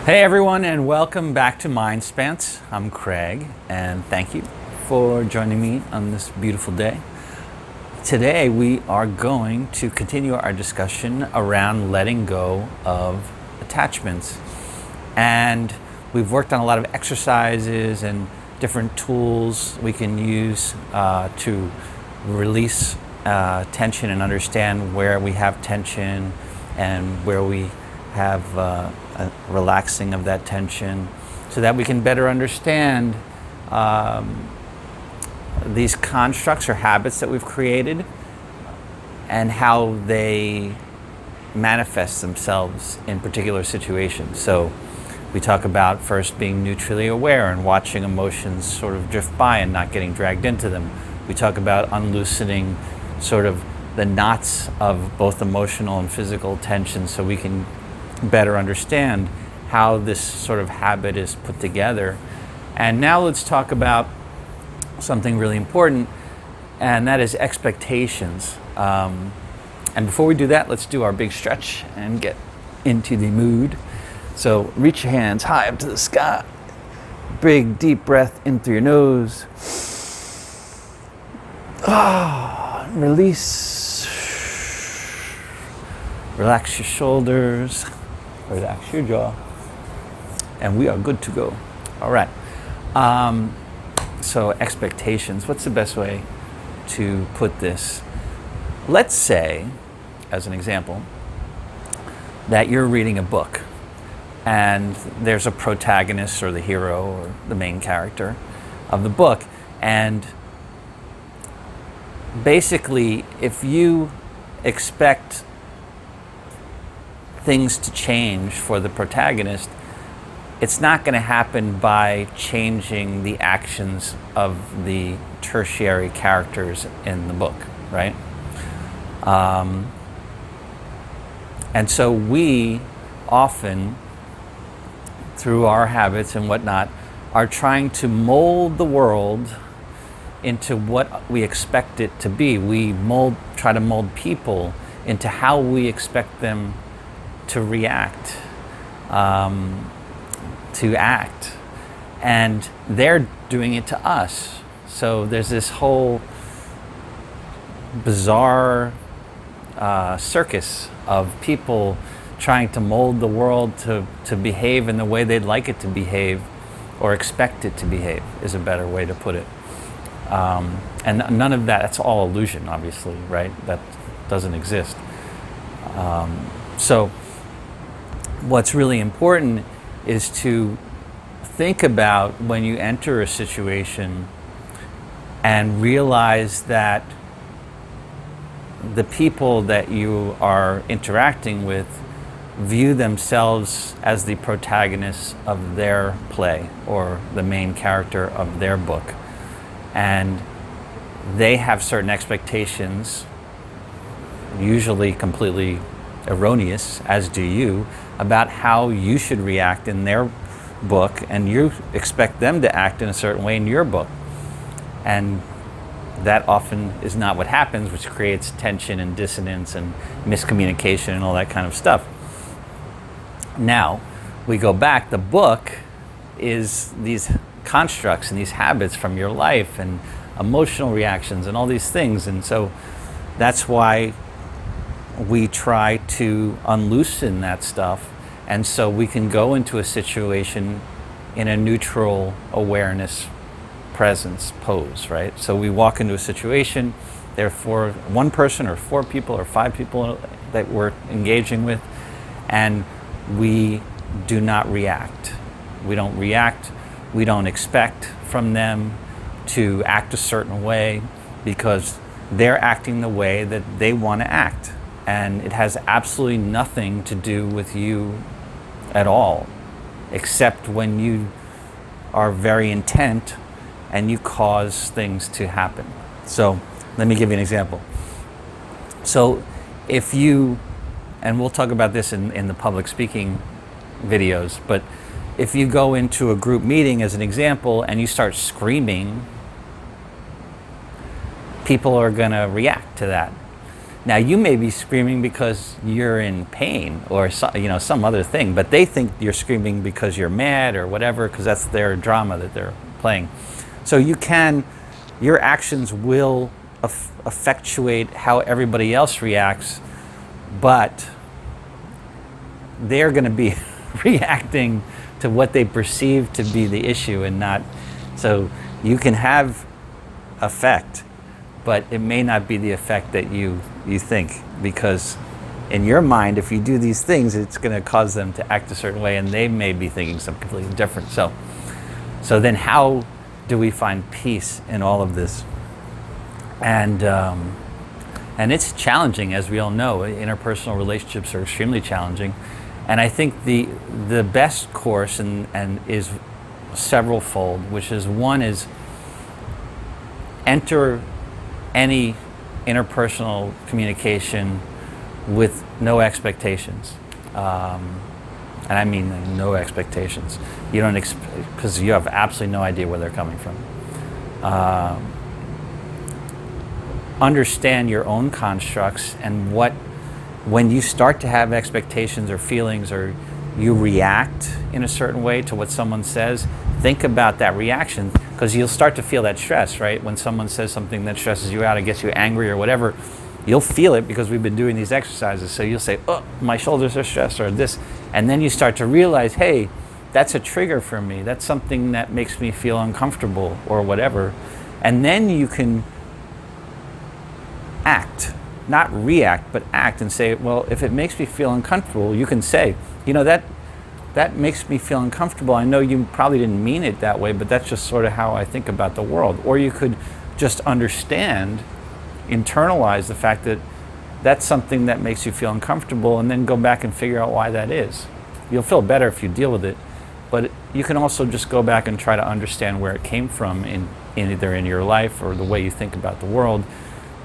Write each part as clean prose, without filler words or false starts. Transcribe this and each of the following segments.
Hey everyone, and welcome back to MindSpanse. I'm Craig, and thank you for joining me on this beautiful day. Today we are going to continue our discussion around letting go of attachments. And we've worked on a lot of exercises and different tools we can use to release tension and understand where we have tension and where we have a relaxing of that tension, so that we can better understand these constructs or habits that we've created and how they manifest themselves in particular situations. So we talk about first being neutrally aware and watching emotions sort of drift by and not getting dragged into them. We talk about unloosening sort of the knots of both emotional and physical tension, so we can better understand how this sort of habit is put together. And now let's talk about something really important, and that is expectations. And before we do that, let's do our big stretch and get into the mood. So reach your hands high up to the sky. Big deep breath in through your nose. Release. Relax your shoulders. Relax your jaw. And we are good to go. All right. So expectations. What's the best way to put this? Let's say, as an example, that you're reading a book and there's a protagonist or the hero or the main character of the book. And basically, if you expect things to change for the protagonist, it's not going to happen by changing the actions of the tertiary characters in the book, right? And so we often, through our habits and whatnot, are trying to mold the world into what we expect it to be. We try to mold people into how we expect them to react, to act, and they're doing it to us. So there's this whole bizarre circus of people trying to mold the world to behave in the way they'd like it to behave, or expect it to behave, is a better way to put it. And none of that's all illusion, obviously, right? That doesn't exist. So what's really important is to think about when you enter a situation and realize that the people that you are interacting with view themselves as the protagonists of their play or the main character of their book. And they have certain expectations, usually completely erroneous, as do you, about how you should react in their book, and you expect them to act in a certain way in your book. And that often is not what happens, which creates tension and dissonance and miscommunication and all that kind of stuff. Now, we go back, the book is these constructs and these habits from your life and emotional reactions and all these things. And so that's why we try to unloosen that stuff, and so we can go into a situation in a neutral awareness, presence pose, right? So we walk into a situation, therefore one person or four people or five people that we're engaging with, and we do not react. We don't react. We don't expect from them to act a certain way, because they're acting the way that they want to act. And it has absolutely nothing to do with you at all, except when you are very intent and you cause things to happen. So let me give you an example. So if you, and we'll talk about this in the public speaking videos, but if you go into a group meeting as an example and you start screaming, people are going to react to that. Now you may be screaming because you're in pain or some other thing, but they think you're screaming because you're mad or whatever, because that's their drama that they're playing. So your actions will effectuate how everybody else reacts, but they're going to be reacting to what they perceive to be the issue and not. So you can have effect, but it may not be the effect that you think, because in your mind, if you do these things, it's going to cause them to act a certain way, and they may be thinking something completely different. So then how do we find peace in all of this? And it's challenging, as we all know. Interpersonal relationships are extremely challenging. And I think the best course and is several-fold, which is one is enter any interpersonal communication with no expectations. And I mean no expectations. You don't because you have absolutely no idea where they're coming from. Understand your own constructs and when you start to have expectations or feelings, or you react in a certain way to what someone says, think about that reaction, because you'll start to feel that stress, right? When someone says something that stresses you out, it gets you angry or whatever, you'll feel it because we've been doing these exercises. So you'll say, oh, my shoulders are stressed, or this. And then you start to realize, hey, that's a trigger for me. That's something that makes me feel uncomfortable or whatever. And then you can act, not react, but act and say, well, if it makes me feel uncomfortable, you can say, that makes me feel uncomfortable. I know you probably didn't mean it that way, but that's just sort of how I think about the world. Or you could just understand, internalize the fact that that's something that makes you feel uncomfortable, and then go back and figure out why that is. You'll feel better if you deal with it, but you can also just go back and try to understand where it came from in either in your life or the way you think about the world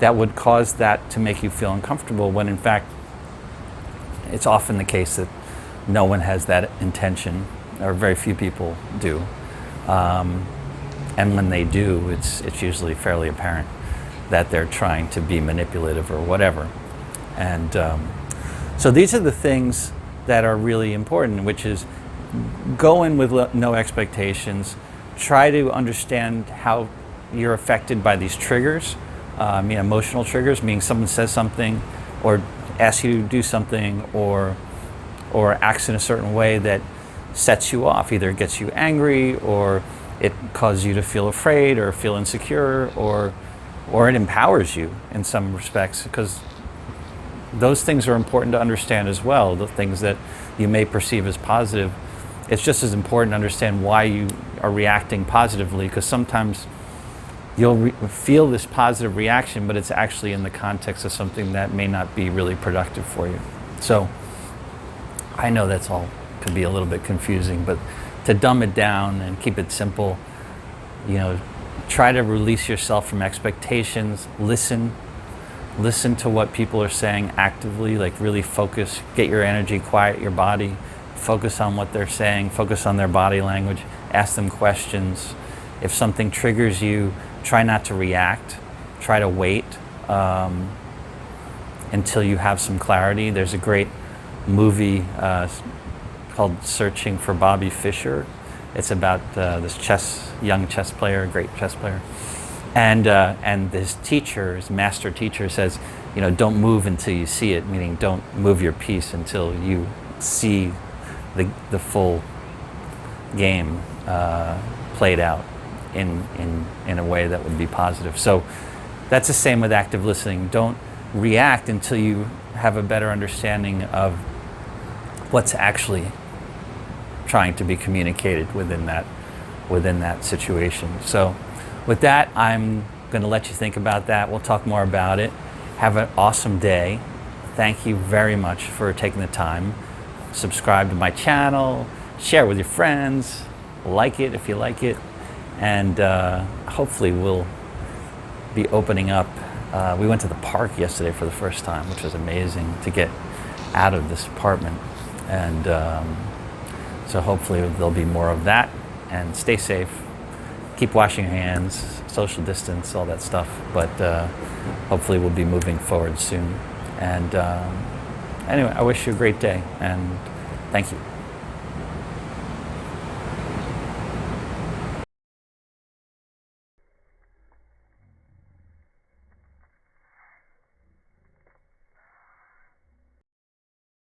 that would cause that to make you feel uncomfortable, when in fact it's often the case that no one has that intention, or very few people do. And when they do, it's usually fairly apparent that they're trying to be manipulative or whatever. And so these are the things that are really important, which is go in with no expectations, try to understand how you're affected by these triggers, emotional triggers, meaning someone says something or asks you to do something or acts in a certain way that sets you off. Either it gets you angry, or it causes you to feel afraid or feel insecure, or it empowers you in some respects, because those things are important to understand as well. The things that you may perceive as positive, it's just as important to understand why you are reacting positively, because sometimes you'll feel this positive reaction, but it's actually in the context of something that may not be really productive for you. So I know that's all could be a little bit confusing, but to dumb it down and keep it simple, try to release yourself from expectations, listen to what people are saying actively, like really focus, get your energy, quiet your body, focus on what they're saying, focus on their body language, ask them questions. If something triggers you, try not to react, try to wait until you have some clarity. There's a great movie called Searching for Bobby Fischer. It's about this young chess player, great chess player. And his teacher, his master teacher, says, don't move until you see it, meaning don't move your piece until you see the full game played out in a way that would be positive. So that's the same with active listening. Don't react until you have a better understanding of what's actually trying to be communicated within that situation. So with that, I'm going to let you think about that. We'll talk more about it. Have an awesome day. Thank you very much for taking the time. Subscribe to my channel, share with your friends, like it if you like it, and hopefully we'll be opening up. We went to the park yesterday for the first time, which was amazing to get out of this apartment, and so hopefully there'll be more of that. And stay safe, keep washing your hands, social distance, all that stuff, but hopefully we'll be moving forward soon. And anyway, I wish you a great day, and thank you.